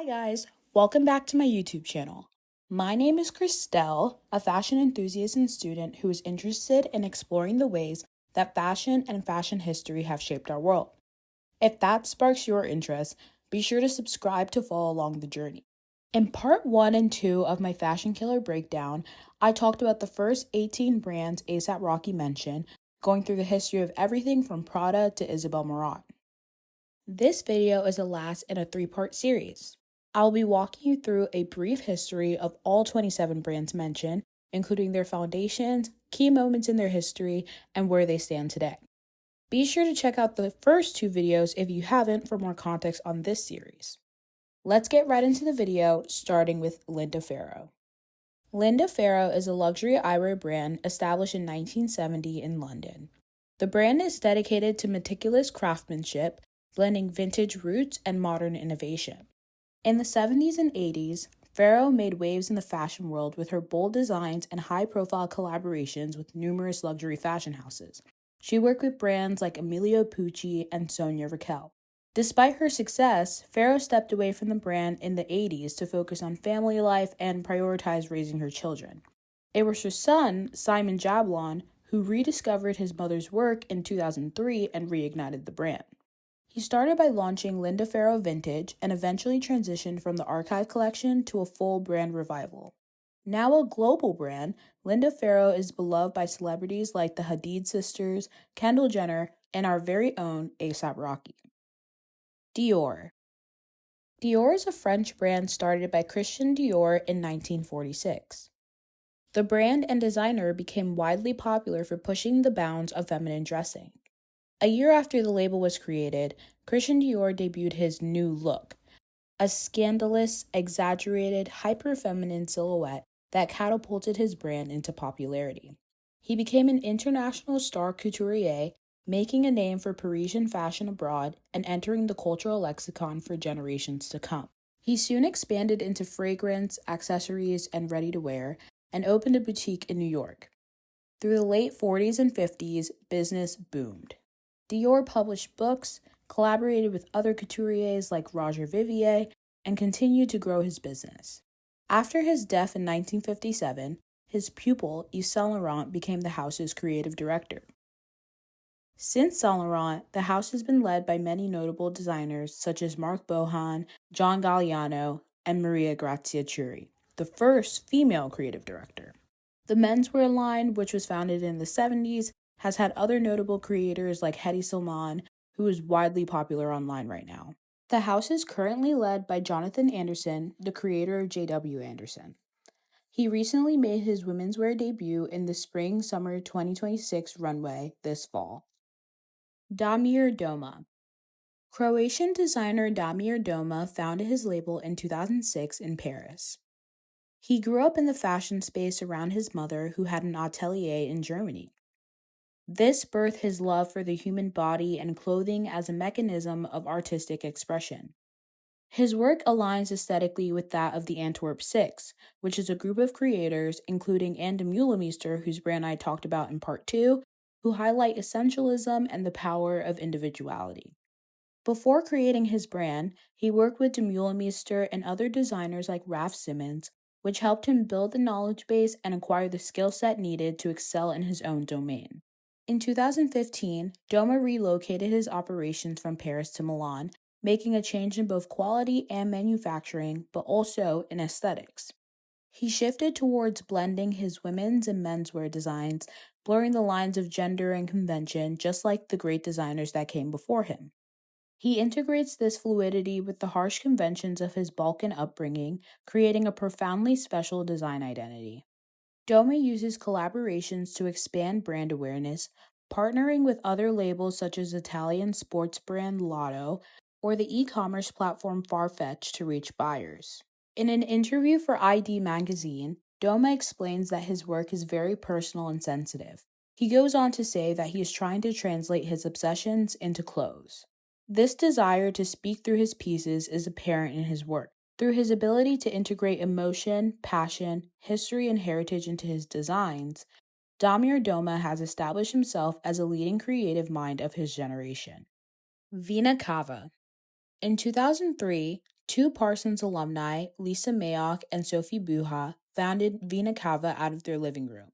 guys, welcome back to my YouTube channel. My name is Christelle, a fashion enthusiast and student who is interested in exploring the ways that fashion and fashion history have shaped our world. If that sparks your interest, be sure to subscribe to follow along the journey. In part 1 and 2 of my Fashion Killer breakdown, I talked about the first 18 brands A$AP Rocky mentioned, going through the history of everything from Prada to Isabel Marant. This video is the last in a 3-part series. I'll be walking you through a brief history of all 27 brands mentioned, including their foundations, key moments in their history, and where they stand today. Be sure to check out the first 2 videos if you haven't for more context on this series. Let's get right into the video, starting with Linda Farrow. Linda Farrow is a luxury eyewear brand established in 1970 in London. The brand is dedicated to meticulous craftsmanship, blending vintage roots and modern innovation. In the 70s and 80s, Farrow made waves in the fashion world with her bold designs and high-profile collaborations with numerous luxury fashion houses. She worked with brands like Emilio Pucci and Sonia Rykiel. Despite her success, Farrow stepped away from the brand in the 80s to focus on family life and prioritize raising her children. It was her son, Simon Jablon, who rediscovered his mother's work in 2003 and reignited the brand. He started by launching Linda Farrow Vintage and eventually transitioned from the Archive collection to a full brand revival. Now a global brand, Linda Farrow is beloved by celebrities like the Hadid sisters, Kendall Jenner, and our very own A$AP Rocky. Dior. Dior is a French brand started by Christian Dior in 1946. The brand and designer became widely popular for pushing the bounds of feminine dressing. A year after the label was created, Christian Dior debuted his new look, a scandalous, exaggerated, hyper-feminine silhouette that catapulted his brand into popularity. He became an international star couturier, making a name for Parisian fashion abroad and entering the cultural lexicon for generations to come. He soon expanded into fragrance, accessories, and ready-to-wear, and opened a boutique in New York. Through the late 40s and 50s, business boomed. Dior published books, collaborated with other couturiers like Roger Vivier, and continued to grow his business. After his death in 1957, his pupil, Yves Saint Laurent, became the house's creative director. Since Saint Laurent, the house has been led by many notable designers such as Marc Bohan, John Galliano, and Maria Grazia Chiuri, the first female creative director. The menswear line, which was founded in the 70s, has had other notable creators like Hedi Slimane, who is widely popular online right now. The house is currently led by Jonathan Anderson, the creator of J.W. Anderson. He recently made his womenswear debut in the Spring-Summer 2026 runway this fall. Damir Doma. Croatian designer Damir Doma founded his label in 2006 in Paris. He grew up in the fashion space around his mother, who had an atelier in Germany. This birthed his love for the human body and clothing as a mechanism of artistic expression. His work aligns aesthetically with that of the Antwerp Six, which is a group of creators, including Anne de Meulemeester, whose brand I talked about in part 2, who highlight essentialism and the power of individuality. Before creating his brand, he worked with de Meulemeester and other designers like Raf Simons, which helped him build the knowledge base and acquire the skill set needed to excel in his own domain. In 2015, Doma relocated his operations from Paris to Milan, making a change in both quality and manufacturing, but also in aesthetics. He shifted towards blending his women's and menswear designs, blurring the lines of gender and convention, just like the great designers that came before him. He integrates this fluidity with the harsh conventions of his Balkan upbringing, creating a profoundly special design identity. Doma uses collaborations to expand brand awareness, partnering with other labels such as Italian sports brand Lotto or the e-commerce platform Farfetch to reach buyers. In an interview for ID magazine, Doma explains that his work is very personal and sensitive. He goes on to say that he is trying to translate his obsessions into clothes. This desire to speak through his pieces is apparent in his work. Through his ability to integrate emotion, passion, history, and heritage into his designs, Damir Doma has established himself as a leading creative mind of his generation. Vena Cava. In 2003, Two Parsons alumni, Lisa Mayock and Sophie Buha, founded Vena Cava out of their living room.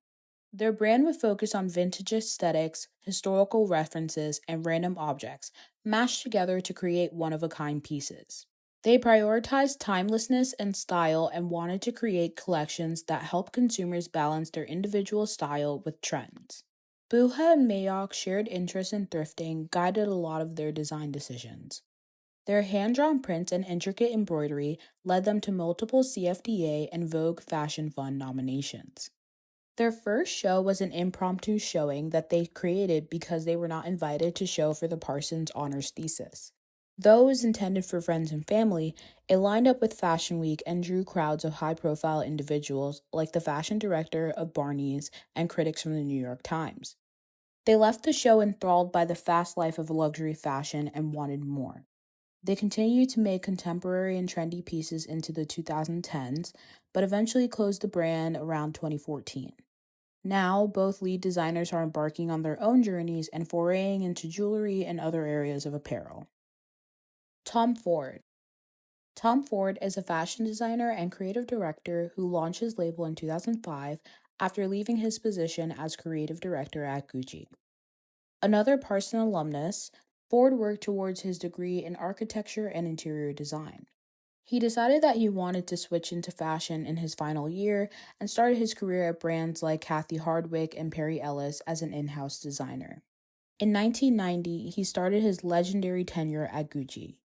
Their brand would focus on vintage aesthetics, historical references, and random objects, mashed together to create one-of-a-kind pieces. They prioritized timelessness and style and wanted to create collections that help consumers balance their individual style with trends. Buha and Mayock shared interest in thrifting guided a lot of their design decisions. Their hand-drawn prints and intricate embroidery led them to multiple CFDA and Vogue Fashion Fund nominations. Their first show was an impromptu showing that they created because they were not invited to show for the Parsons honors thesis. Though it was intended for friends and family, it lined up with Fashion Week and drew crowds of high-profile individuals like the fashion director of Barney's and critics from the New York Times. They left the show enthralled by the fast life of luxury fashion and wanted more. They continued to make contemporary and trendy pieces into the 2010s, but eventually closed the brand around 2014. Now, both lead designers are embarking on their own journeys and foraying into jewelry and other areas of apparel. Tom Ford. Tom Ford is a fashion designer and creative director who launched his label in 2005 after leaving his position as creative director at Gucci. Another Parsons alumnus, Ford worked towards his degree in architecture and interior design. He decided that he wanted to switch into fashion in his final year and started his career at brands like Cathy Hardwicke and Perry Ellis as an in-house designer. In 1990, he started his legendary tenure at Gucci,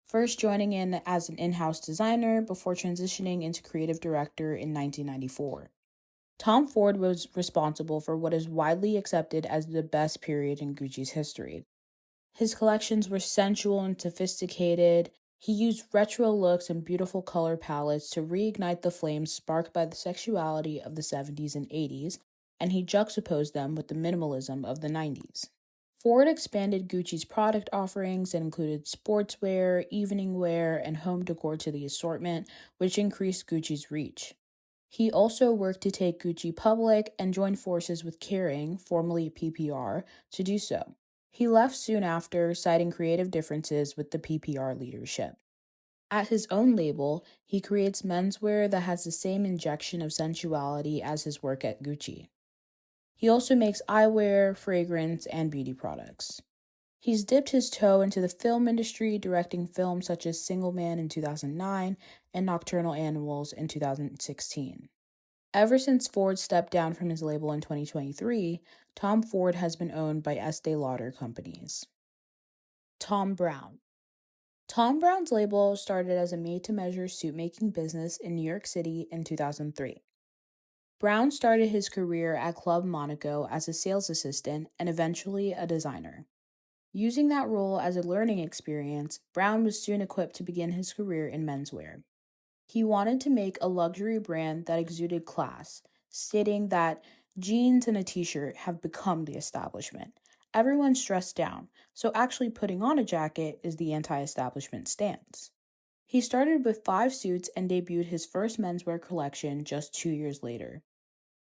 first joining in as an in-house designer before transitioning into creative director in 1994. Tom Ford was responsible for what is widely accepted as the best period in Gucci's history. His collections were sensual and sophisticated. He used retro looks and beautiful color palettes to reignite the flames sparked by the sexuality of the 70s and 80s, and he juxtaposed them with the minimalism of the 90s. Ford expanded Gucci's product offerings and included sportswear, evening wear, and home decor to the assortment, which increased Gucci's reach. He also worked to take Gucci public and joined forces with Kering, formerly PPR, to do so. He left soon after, citing creative differences with the PPR leadership. At his own label, he creates menswear that has the same injection of sensuality as his work at Gucci. He also makes eyewear, fragrance, and beauty products. He's dipped his toe into the film industry, directing films such as Single Man in 2009 and Nocturnal Animals in 2016. Ever since Ford stepped down from his label in 2023, Tom Ford has been owned by Estee Lauder companies. Thom Browne. Thom Browne's label started as a made-to-measure suit-making business in New York City in 2003. Browne started his career at Club Monaco as a sales assistant and eventually a designer. Using that role as a learning experience, Browne was soon equipped to begin his career in menswear. He wanted to make a luxury brand that exuded class, stating that jeans and a t-shirt have become the establishment. Everyone's dressed down, so actually putting on a jacket is the anti-establishment stance. He started with 5 suits and debuted his first menswear collection just 2 years later.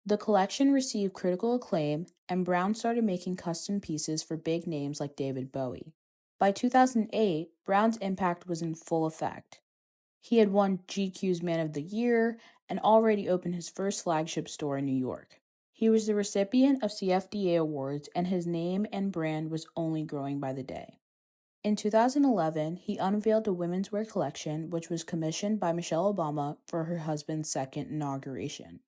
The collection received critical acclaim, and Browne started making custom pieces for big names like David Bowie. By 2008, Browne's impact was in full effect. He had won GQ's Man of the Year and already opened his first flagship store in New York. He was the recipient of CFDA awards, and his name and brand was only growing by the day. In 2011, he unveiled a women's wear collection, which was commissioned by Michelle Obama for her husband's second inauguration.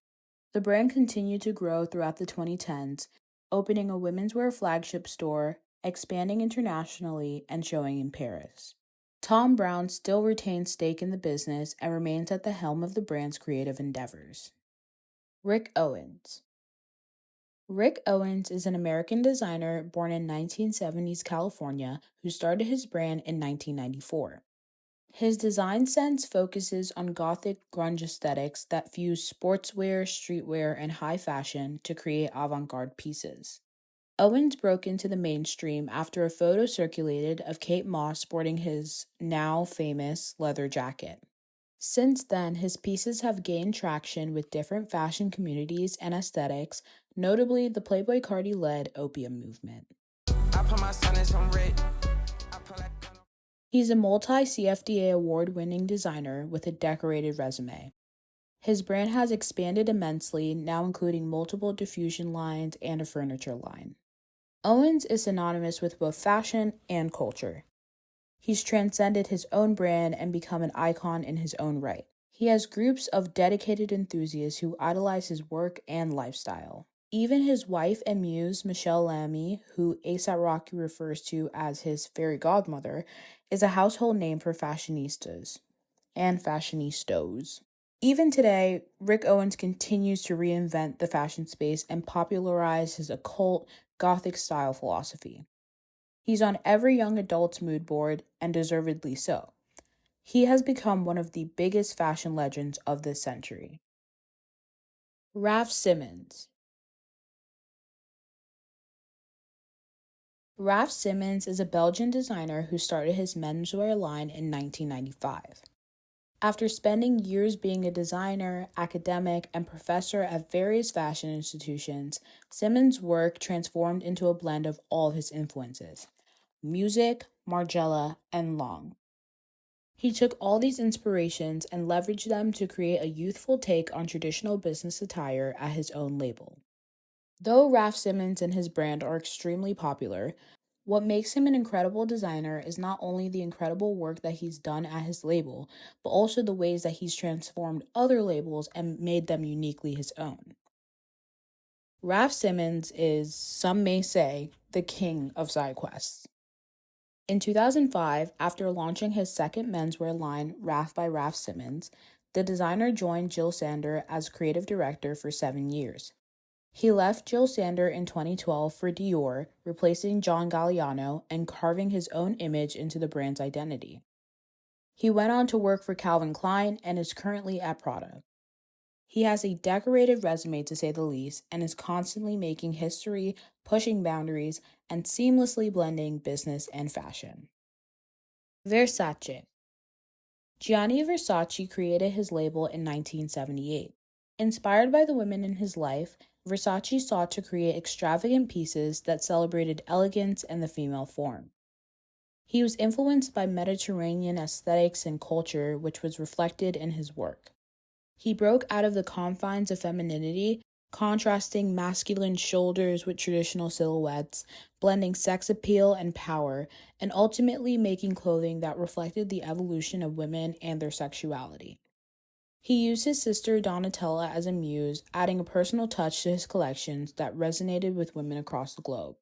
The brand continued to grow throughout the 2010s, opening a women's wear flagship store, expanding internationally, and showing in Paris. Thom Browne still retains stake in the business and remains at the helm of the brand's creative endeavors. Rick Owens. Rick Owens is an American designer born in 1970s California who started his brand in 1994. His design sense focuses on gothic grunge aesthetics that fuse sportswear, streetwear, and high fashion to create avant-garde pieces. Owens broke into the mainstream after a photo circulated of Kate Moss sporting his now famous leather jacket. Since then, his pieces have gained traction with different fashion communities and aesthetics, notably the Playboi Carti-led Opium movement. He's a multi-CFDA award-winning designer with a decorated resume. His brand has expanded immensely, now including multiple diffusion lines and a furniture line. Owens is synonymous with both fashion and culture. He's transcended his own brand and become an icon in his own right. He has groups of dedicated enthusiasts who idolize his work and lifestyle. Even his wife and muse, Michelle Lamy, who A$AP Rocky refers to as his fairy godmother, is a household name for fashionistas and fashionistas. Even today, Rick Owens continues to reinvent the fashion space and popularize his occult, gothic style philosophy. He's on every young adult's mood board, and deservedly so. He has become one of the biggest fashion legends of this century. Raf Simons. Raf Simons is a Belgian designer who started his menswear line in 1995. After spending years being a designer, academic, and professor at various fashion institutions, Simons' work transformed into a blend of all of his influences: music, Margiela, and Long. He took all these inspirations and leveraged them to create a youthful take on traditional business attire at his own label. Though Raf Simons and his brand are extremely popular, what makes him an incredible designer is not only the incredible work that he's done at his label, but also the ways that he's transformed other labels and made them uniquely his own. Raf Simons is, some may say, the king of side quests. In 2005, after launching his second menswear line, Raf by Raf Simons, the designer joined Jil Sander as creative director for 7 years. He left Jil Sander in 2012 for Dior, replacing John Galliano and carving his own image into the brand's identity. He went on to work for Calvin Klein and is currently at Prada. He has a decorated resume, to say the least, and is constantly making history, pushing boundaries, and seamlessly blending business and fashion. Versace. Gianni Versace created his label in 1978. Inspired by the women in his life, Versace sought to create extravagant pieces that celebrated elegance and the female form. He was influenced by Mediterranean aesthetics and culture, which was reflected in his work. He broke out of the confines of femininity, contrasting masculine shoulders with traditional silhouettes, blending sex appeal and power, and ultimately making clothing that reflected the evolution of women and their sexuality. He used his sister Donatella as a muse, adding a personal touch to his collections that resonated with women across the globe.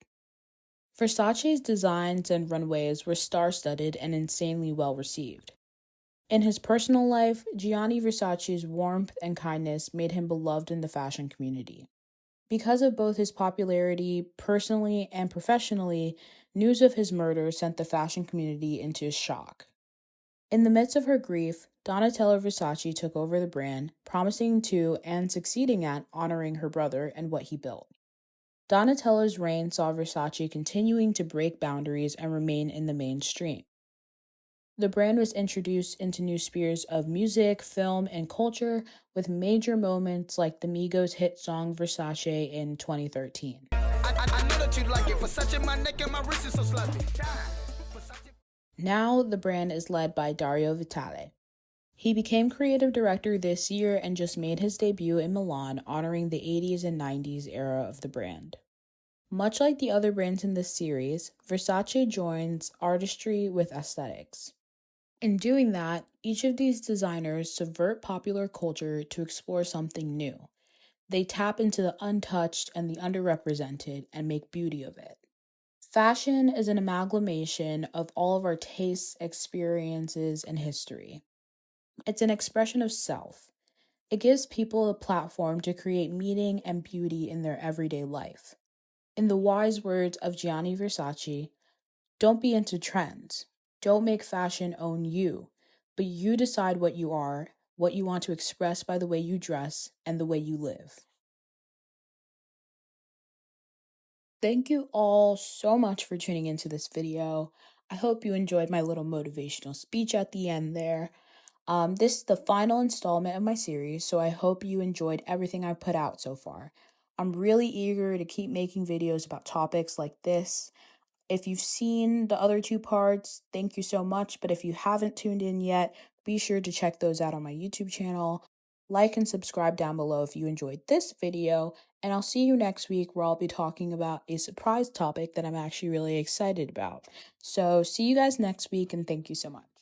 Versace's designs and runways were star-studded and insanely well received. In his personal life, Gianni Versace's warmth and kindness made him beloved in the fashion community. Because of both his popularity personally and professionally, news of his murder sent the fashion community into shock. In the midst of her grief, Donatella Versace took over the brand, promising to and succeeding at honoring her brother and what he built. Donatella's reign saw Versace continuing to break boundaries and remain in the mainstream. The brand was introduced into new spheres of music, film, and culture, with major moments like the Migos' hit song Versace in 2013. I know that you like it. Versace, my neck and my wrist is so sloppy. Now, the brand is led by Dario Vitale. He became creative director this year and just made his debut in Milan, honoring the 80s and 90s era of the brand. Much like the other brands in this series, Versace joins artistry with aesthetics. In doing that, each of these designers subvert popular culture to explore something new. They tap into the untouched and the underrepresented and make beauty of it. Fashion is an amalgamation of all of our tastes, experiences, and history. It's an expression of self. It gives people a platform to create meaning and beauty in their everyday life. In the wise words of Gianni Versace, don't be into trends. Don't make fashion own you, but you decide what you are, what you want to express by the way you dress, and the way you live. Thank you all so much for tuning into this video. I hope you enjoyed my little motivational speech at the end there. This is the final installment of my series, so I hope you enjoyed everything I've put out so far. I'm really eager to keep making videos about topics like this. If you've seen the other two parts, thank you so much. But if you haven't tuned in yet, be sure to check those out on my YouTube channel. Like and subscribe down below if you enjoyed this video, and I'll see you next week where I'll be talking about a surprise topic that I'm actually really excited about. So see you guys next week, and thank you so much.